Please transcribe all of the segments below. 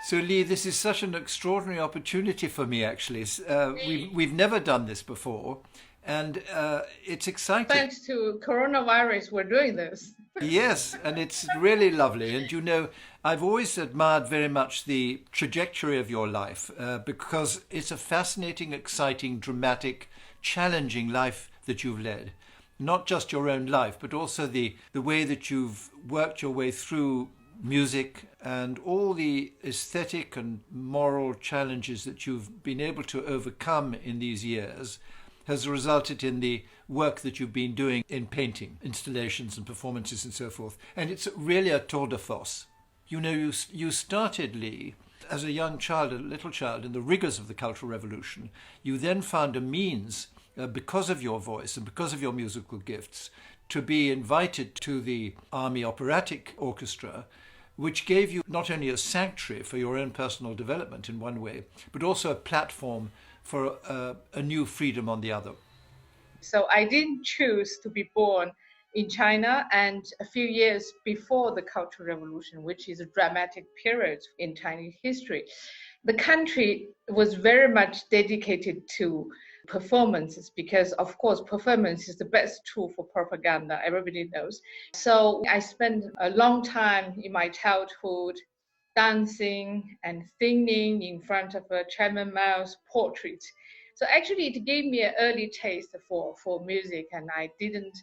So Lee, this is such an extraordinary opportunity for me. Actually, we've never done this before, and it's exciting. Thanks to coronavirus, we're doing this. Yes, and it's really lovely. And I've always admired very much the trajectory of your life because it's a fascinating, exciting, dramatic, challenging life that you've led. Not just your own life, but also the way that you've worked your way through music and all the aesthetic and moral challenges that you've been able to overcome in these years has resulted in the work that you've been doing in painting, installations and performances and so forth. And it's really a tour de force. You started, Lee, as a young child, a little child, in the rigors of the Cultural Revolution. You then found a means, because of your voice and because of your musical gifts, to be invited to the Army Operatic Orchestra, which gave you not only a sanctuary for your own personal development in one way, but also a platform for a new freedom on the other. So I didn't choose to be born in China and a few years before the Cultural Revolution, which is a dramatic period in Chinese history. The country was very much dedicated to performances because, of course, performance is the best tool for propaganda, everybody knows. So I spent a long time in my childhood dancing and singing in front of a Chairman Mao's portrait. So actually, it gave me an early taste for music, and I didn't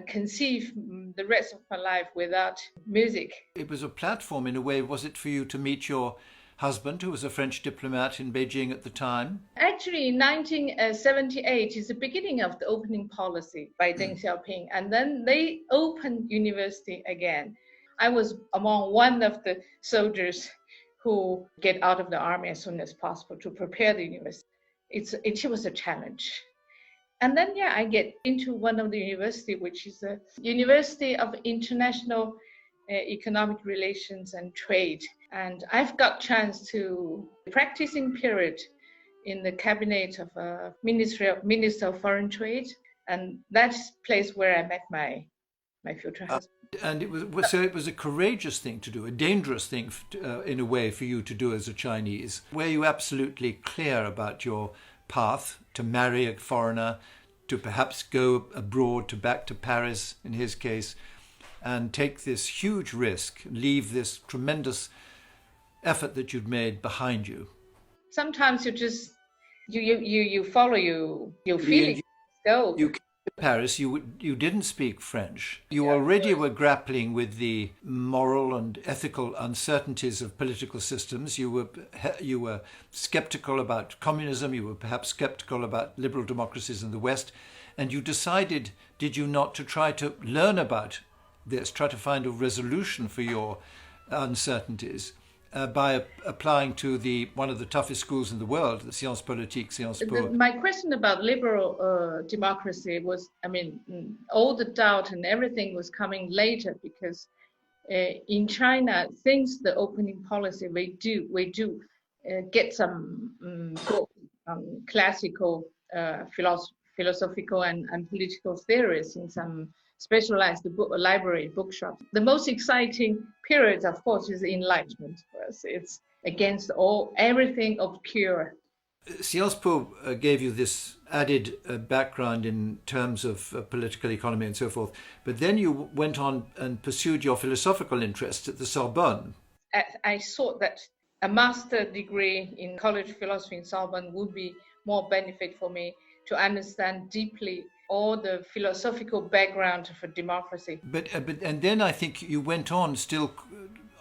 conceive the rest of my life without music. It was a platform in a way, was it, for you to meet your husband, who was a French diplomat in Beijing at the time? Actually, in 1978 is the beginning of the opening policy by Deng Xiaoping, and then they opened university again. I was among one of the soldiers who get out of the army as soon as possible to prepare the university. It was a challenge. And then, yeah, I get into one of the university, which is the University of International Economic Relations and Trade. And I've got chance to practicing period in the cabinet of Minister of Foreign Trade. And that's place where I met my future husband. And it was a courageous thing to do, a dangerous thing in a way for you to do as a Chinese. Were you absolutely clear about your path to marry a foreigner, to perhaps go abroad, to back to Paris in his case, and take this huge risk, leave this tremendous effort that you'd made behind you? Sometimes you follow your feelings. Go. You came to Paris. You didn't speak French. You already were grappling with the moral and ethical uncertainties of political systems. You were skeptical about communism. You were perhaps skeptical about liberal democracies in the West, and you decided, did you not, to try to learn about this, try to find a resolution for your uncertainties by applying to one of the toughest schools in the world, the Sciences Politiques, Sciences Po. My question about liberal democracy was, all the doubt and everything was coming later because in China, since the opening policy, we do get some classical philosophical and political theories in some specialized bookshop. The most exciting period, of course, is the Enlightenment for us. It's against everything obscure. Sciences Po gave you this added background in terms of political economy and so forth, but then you went on and pursued your philosophical interests at the Sorbonne. I thought that a master degree in college philosophy in Sorbonne would be more benefit for me to understand deeply all the philosophical background of a democracy. But and then I think you went on still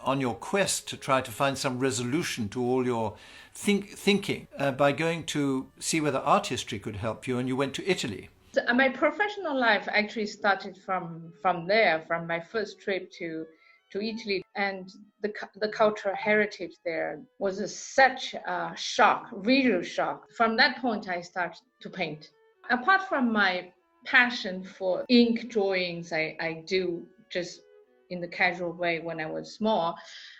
on your quest to try to find some resolution to all your thinking by going to see whether art history could help you, and you went to Italy. So, my professional life actually started from there, from my first trip to Italy, and the cultural heritage there was such a shock, visual shock. From that point, I started to paint. Apart from my passion for ink drawings, I do just in the casual way when I was small.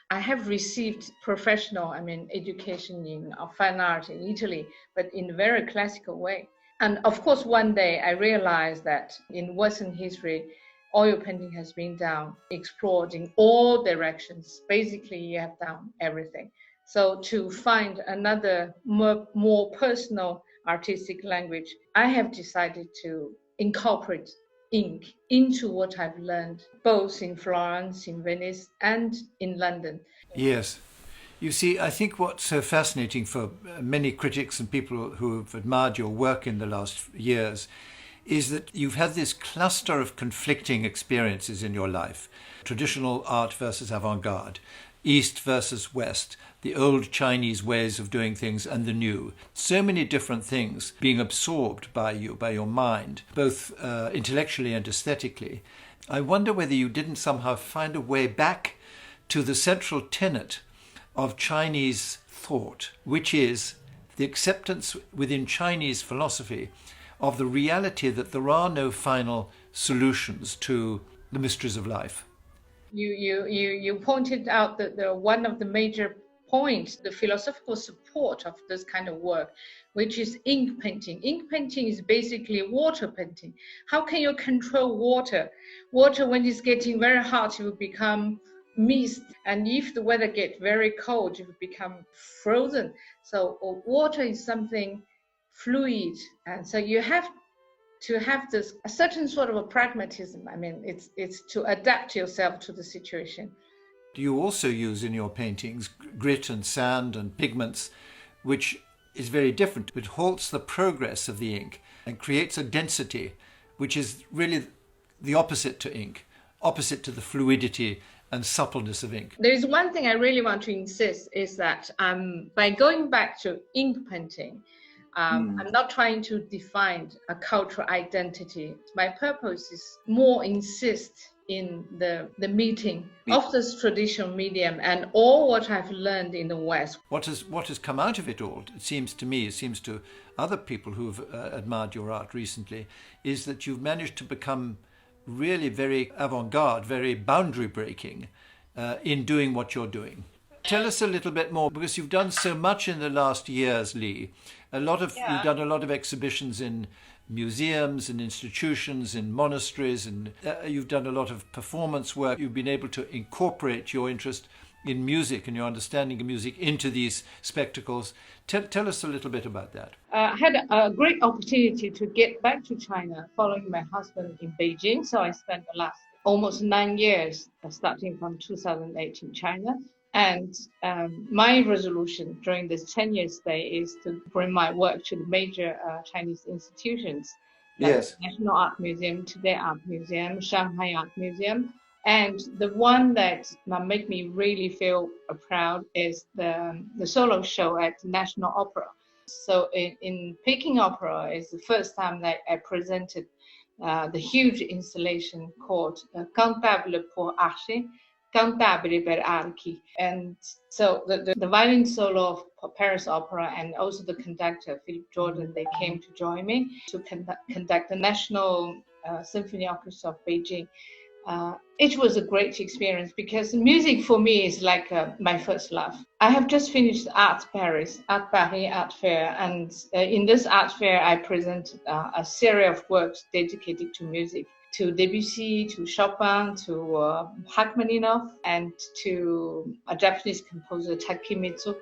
I have received professional, education in fine art in Italy, but in a very classical way. And of course, one day I realized that in Western history, oil painting has been explored in all directions. Basically, you have done everything. So to find another more personal artistic language, I have decided to incorporate ink into what I've learned, both in Florence, in Venice, and in London. Yes. You see, I think what's so fascinating for many critics and people who have admired your work in the last years is that you've had this cluster of conflicting experiences in your life: traditional art versus avant-garde, East versus West, the old Chinese ways of doing things and the new. So many different things being absorbed by you, by your mind, both intellectually and aesthetically. I wonder whether you didn't somehow find a way back to the central tenet of Chinese thought, which is the acceptance within Chinese philosophy of the reality that there are no final solutions to the mysteries of life. You pointed out that one of the major points, the philosophical support of this kind of work, which is ink painting. Ink painting is basically water painting. How can you control water? Water, when it's getting very hot, it will become mist, and if the weather gets very cold, it will become frozen. So water is something fluid, and so you have to have this a certain sort of a pragmatism. I mean, it's to adapt yourself to the situation. You also use in your paintings grit and sand and pigments, which is very different. It halts the progress of the ink and creates a density, which is really the opposite to ink, opposite to the fluidity and suppleness of ink. There is one thing I really want to insist is that by going back to ink painting, I'm not trying to define a cultural identity. My purpose is more insist in the meeting of this traditional medium and all what I've learned in the West. What has come out of it all, it seems to me, it seems to other people who've admired your art recently, is that you've managed to become really very avant-garde, very boundary breaking in doing what you're doing. Tell us a little bit more, because you've done so much in the last years, Lee. You've done a lot of exhibitions in museums and institutions, in monasteries, and you've done a lot of performance work. You've been able to incorporate your interest in music and your understanding of music into these spectacles. Tell us a little bit about that. I had a great opportunity to get back to China following my husband in Beijing. So I spent the last almost 9 years, starting from 2008 in China. And my resolution during this 10-year stay is to bring my work to the major Chinese institutions. Like Yes. National Art Museum, Today Art Museum, Shanghai Art Museum. And the one that made me really feel proud is the solo show at the National Opera. So in Peking Opera is the first time that I presented the huge installation called Cantable pour Archer, Cantabile per Archi. And so the violin solo of Paris Opera and also the conductor, Philip Jordan, they came to join me to conduct the National Symphony Orchestra of Beijing. It was a great experience because music for me is like my first love. I have just finished Art Paris Art Fair, and in this art fair I present a series of works dedicated to music, to Debussy, to Chopin, to Rachmaninoff, and to a Japanese composer Takemitsu.